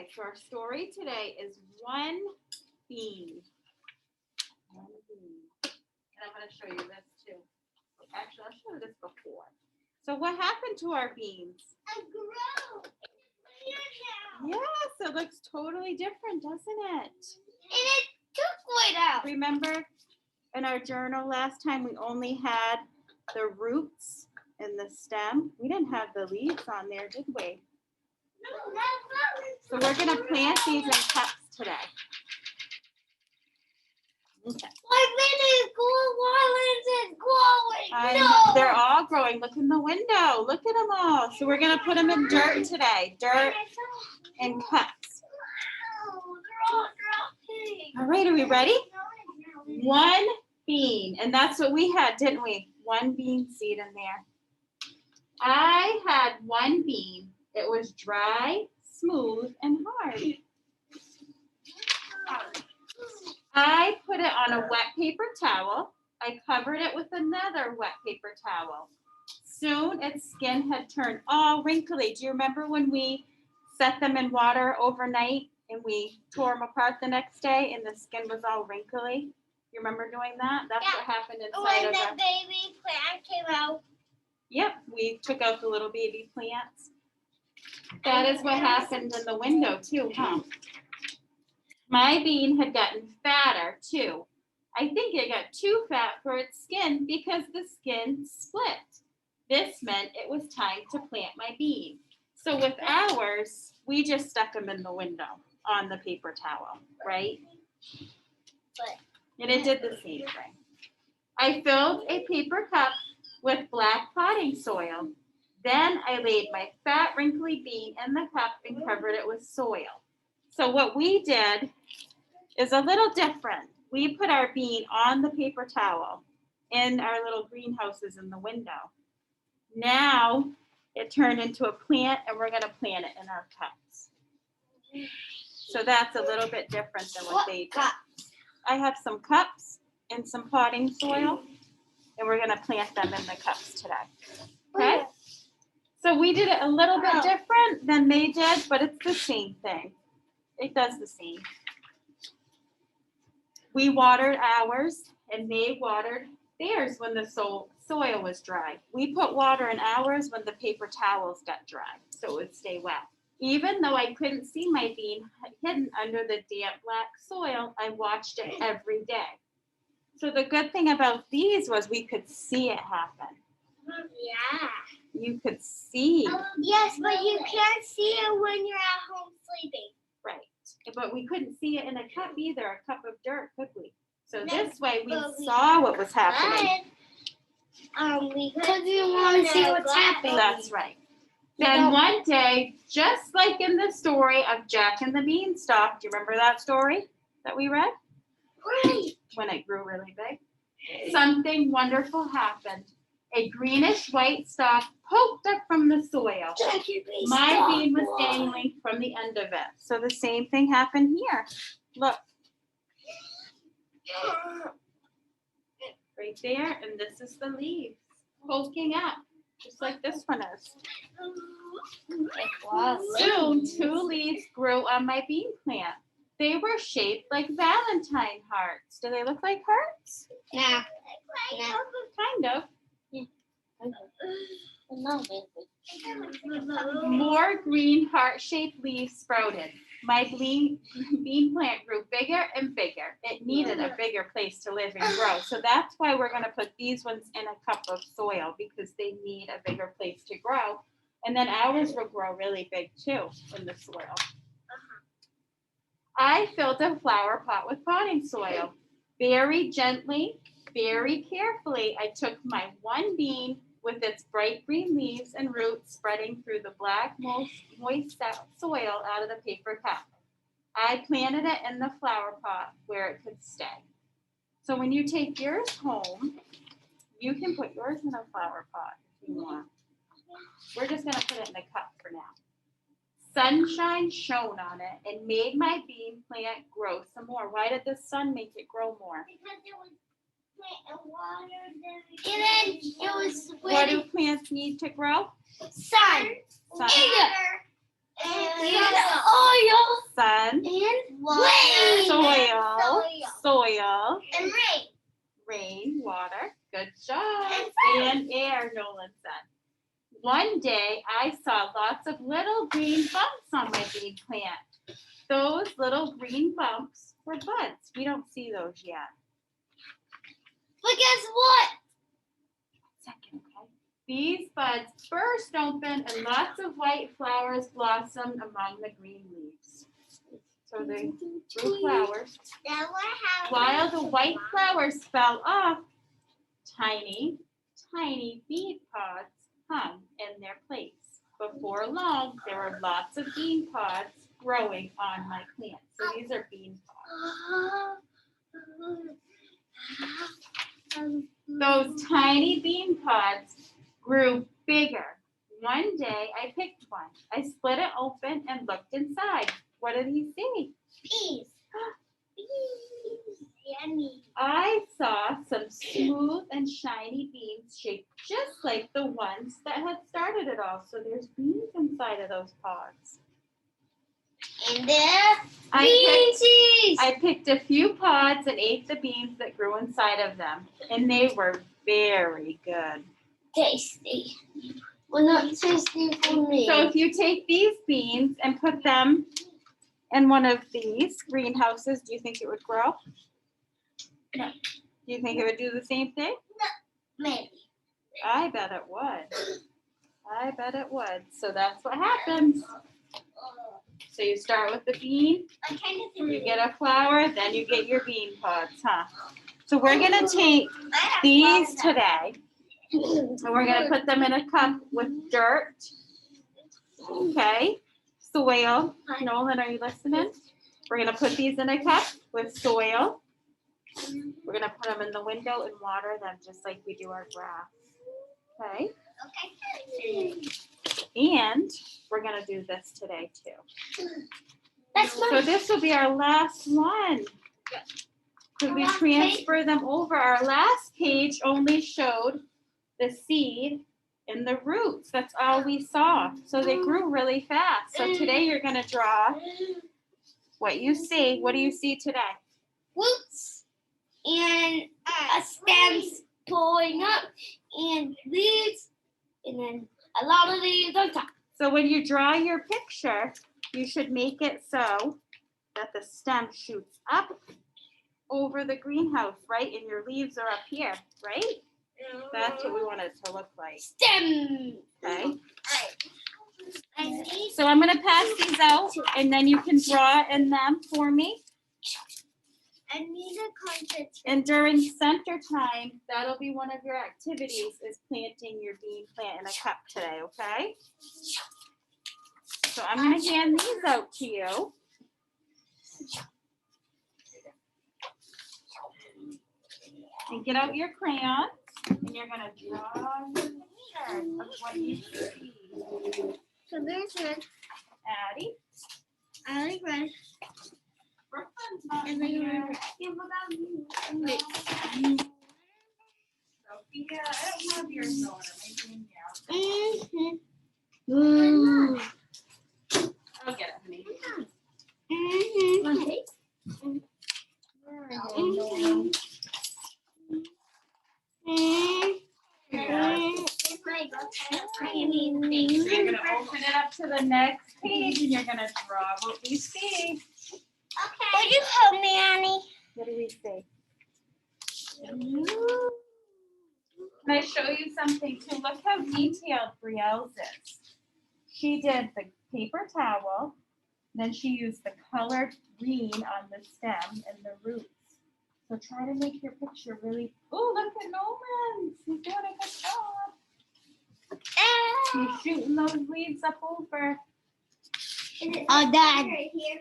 right, so our story today is one bean. One bean. And I'm going to show you this too. Actually, I'll show you this before. So what happened to our beans? It grew. Yes, it looks totally different, doesn't it? And it took right out. Remember in our journal last time we only had the roots and the stem? We didn't have the leaves on there, did we? So we're going to plant these in cups today. Okay. My baby is growing. No. They're all growing. Look in the window. Look at them all. So we're going to put them in dirt today. Dirt and cups. They're all dropping. All right, are we ready? One bean. And that's what we had, didn't we? One bean seed in there. I had one bean. It was dry, smooth, and hard. I put it on a wet paper towel. I covered it with another wet paper towel. Soon its skin had turned all wrinkly. Do you remember when we set them in water overnight and we tore them apart the next day and the skin was all wrinkly? You remember doing that? That's what happened inside When of the baby plant came out. Yep, we took out the little baby plants. That is what happened in the window too, huh? My bean had gotten fatter too. I think it got too fat for its skin because the skin split. This meant it was time to plant my bean. So with ours, we just stuck them in the window on the paper towel, right? And it did the same thing. I filled a paper cup with black potting soil. Then I laid my fat, wrinkly bean in the cup and covered it with soil. So what we did is a little different. We put our bean on the paper towel in our little greenhouses in the window. Now it turned into a plant and we're going to plant it in our cups. So that's a little bit different than what they did. I have some cups and some potting soil and we're going to plant them in the cups today. Okay? So we did it a little bit different than they did, but it's the same thing. It does the same. We watered ours, and they watered theirs when the soil was dry. We put water in ours when the paper towels got dry, so it would stay wet. Even though I couldn't see my bean hidden under the damp black soil, I watched it every day. So the good thing about these was we could see it happen. Yeah. You could see. Yes, but you can't see it when you're at home sleeping. Right. But we couldn't see it in a cup either, a cup of dirt, could we? So this way we saw what was happening. Because we want to see what's happening. That's right. Then one day, just like in the story of Jack and the Beanstalk, do you remember that story that we read? Right. When it grew really big. Something wonderful happened. A greenish white stalk poked up from the soil. My bean was dangling from the end of it. So the same thing happened here. Look. Right there, and this is the leaves poking up, just like this one is. Soon, 2 leaves grew on my bean plant. They were shaped like Valentine hearts. Do they look like hearts? Yeah. Kind of. More green heart-shaped leaves sprouted. My bean plant grew bigger and bigger. It needed a bigger place to live and grow. So that's why we're going to put these ones in a cup of soil, because they need a bigger place to grow. And then ours will grow really big too in the soil. I filled a flower pot with potting soil. Very gently, very carefully, I took my one bean with its bright green leaves and roots spreading through the black, moist soil out of the paper cup. I planted it in the flower pot where it could stay. So when you take yours home, you can put yours in a flower pot if you want. We're just going to put it in a cup for now. Sunshine shone on it and made my bean plant grow some more. Why did the sun make it grow more? Because it was and then it was what do plants need to grow? Sun. Sun. oil sun, and water. soil, And rain. rain, water. Good job. And air, Nolan said. One day I saw lots of little green bumps on my bean plant. Those little green bumps were buds. We don't see those yet. But guess what? Second, okay? These buds burst open and lots of white flowers blossomed among the green leaves. So they grew flowers. While the white flowers fell off, tiny, tiny bean pods hung in their place. Before long, there were lots of bean pods growing on my plant. So these are bean pods. Those tiny bean pods grew bigger. One day I picked one. I split it open and looked inside. What did he see? Peas. Peas. Yummy. I saw some smooth and shiny beans shaped just like the ones that had started it all. So there's beans inside of those pods. And there, I picked a few pods and ate the beans that grew inside of them. And they were very good. tasty. Well, not tasty for me. So if you take these beans and put them in one of these greenhouses, do you think it would grow? No. Do you think it would do the same thing? Maybe. I bet it would. I bet it would. So that's what happens. So you start with the bean, you get a flower, then you get your bean pods, huh? So we're gonna take these today and we're gonna put them in a cup with dirt, okay? Soil. Nolan, are you listening? We're gonna put these in a cup with soil. We're gonna put them in the window and water them just like we do our grass, okay? Okay. And we're gonna do this today too. That's So this will be our last one. Could we transfer them over? Our last page only showed the seed and the roots. That's all we saw. So they grew really fast. So today you're gonna draw what you see. What do you see today? Roots and stems pulling up and leaves and then a lot of leaves on top. So when you draw your picture, you should make it so that the stem shoots up over the greenhouse, right? And your leaves are up here, right? That's what we want it to look like. Stem. Okay. I see. So I'm gonna pass these out and then you can draw in them for me. I need a concentrate. And during center time, that'll be one of your activities is planting your bean plant in a cup today, okay? So I'm gonna hand these out to you. And get out your crayons and you're gonna draw your picture of what you see. So there's red. Addie? I like red. Brooklyn's not And then here. red. Yeah, what about you? Sophia, I don't have your soda. Maybe I'll get it, honey. You're gonna open it up to the next page and you're gonna draw what we see. Okay. Will you help me, Annie? What do we see? Can I show you something too? Look how detailed Brielle's is. She did the paper towel, then she used the colored green on the stem and the roots. So try to make your picture really, oh, look at Nolan's. He's doing a good job. He's shooting those leaves up over. Oh, Dad.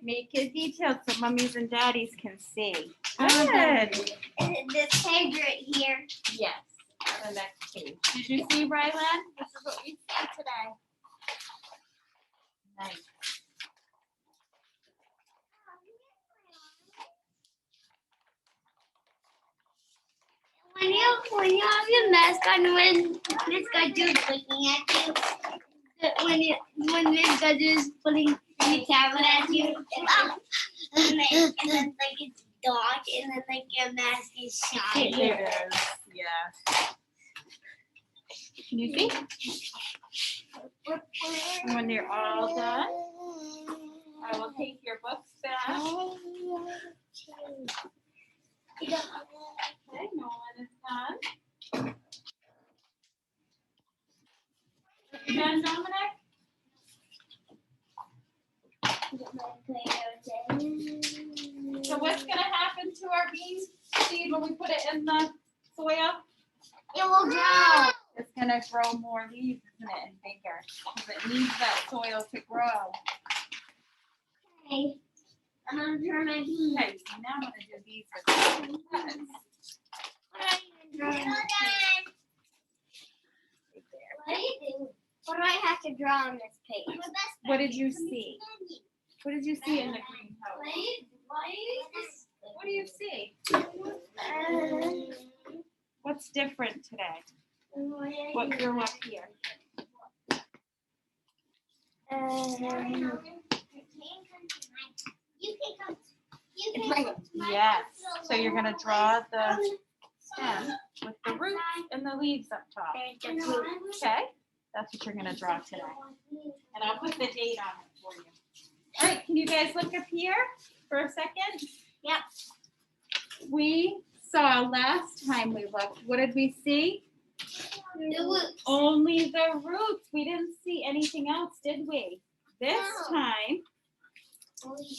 Make it detailed so mummies and daddies can see. Dad. Good. This page right here. Yes, on the next page. Did you see, Rylan? This is what we see today. Nice. When you have your mask on, when this guy dude's looking at you, when when Miss Judge is putting the tablet at you, and then like it's dark, and then like your mask is shiny. There it is. Yeah. Can you see? When they're all done, I will take your books back. Okay, Nolan is done. Done, Dominic? So what's gonna happen to our bean seed when we put it in the soil? It will grow. It's gonna grow more leaves, isn't it, and bigger, because it needs that soil to grow. Okay. I'm gonna turn my bean. Okay, so now I'm gonna do these with the pens. What do I have to draw on this page? What did you see? What did you see in the greenhouse? What do you see? What's different today? What grew up here? Yes. So you're gonna draw the stem with the roots and the leaves up top. Okay? That's what you're gonna draw today. And I'll put the date on it for you. All right, can you guys look up here for a second? Yep. We saw last time we looked, what did we see? The roots. Only the roots. We didn't see anything else, did we? This time,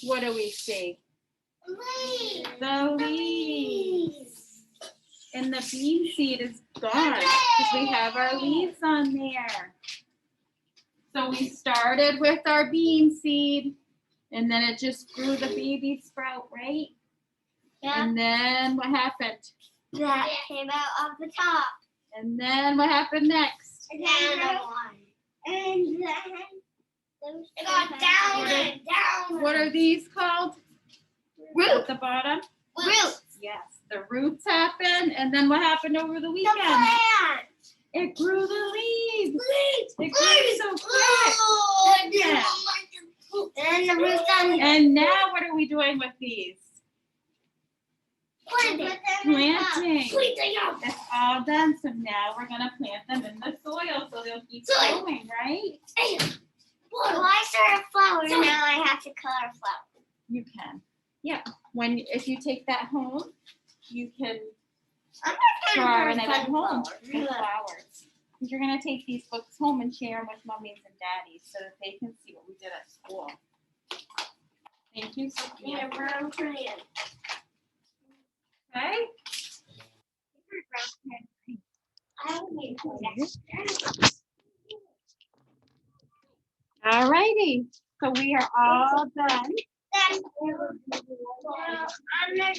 what do we see? The leaves. And the bean seed is gone because we have our leaves on there. So we started with our bean seed, and then it just grew the baby sprout, right? Yeah. And then what happened? That came out of the top. And then what happened next? And then it got down and down. What are these called? Roots. At the bottom? Roots. Yes, the roots happened, and then what happened over the The weekend? plant. It grew the leaves. Leaves. It grew so quick. Yeah. And the roots on. And now what are we doing with these? Planting. It's all done, so now we're gonna plant them in the soil so they'll keep growing, right? Well, I started a flower. Now I have to color a flower. You can. Yeah. If you take that home, you can draw in it at home with flowers. You're gonna take these books home and share them with mummies and daddies so that they can see what we did at school. Thank you, Sophia. Okay. All righty. So we are all done. We're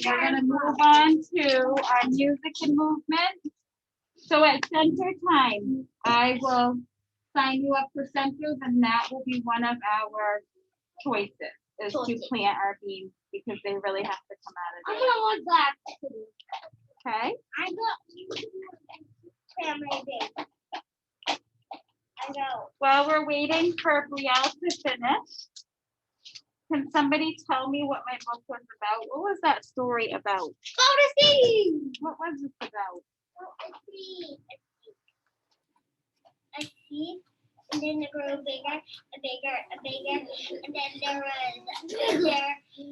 gonna move on to our music and movement. So at center time, I will sign you up for centers, and that will be one of our choices, is to plant our beans because they really have to come out I'm of gonna look back. there. Okay. I got family day. I go. While we're waiting for Brielle to finish, can somebody tell me what my book was about? What was that story about? Go to see. What was it about? A seed, and then it grew bigger, and bigger, and bigger, and then there was bigger, and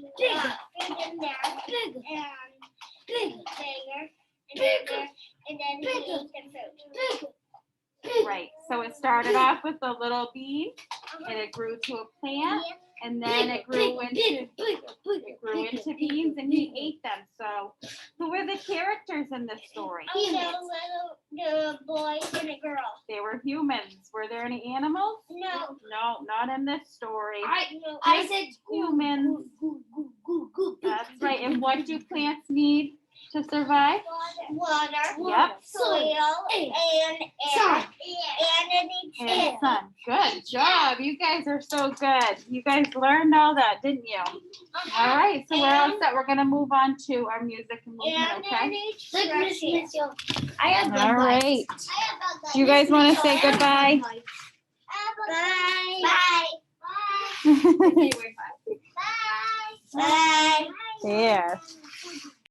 bigger, and then he ate the fruit. Right. So it started off with a little bean, and it grew to a plant, and then it grew into beans, and he ate them. So who were the characters in this story? The boy and a girl. They were humans. Were there any animals? No. No, not in this story. I said Humans. That's right. And what do plants need to survive? Water. Yep. Soil. And air. And it And sun. Good job. You guys are so good. You guys learned all that, didn't you? All right. So we're all set. We're going to move on to our music and movement, okay? I have All right. You guys want to say goodbye? Bye. Bye. Bye. Yes.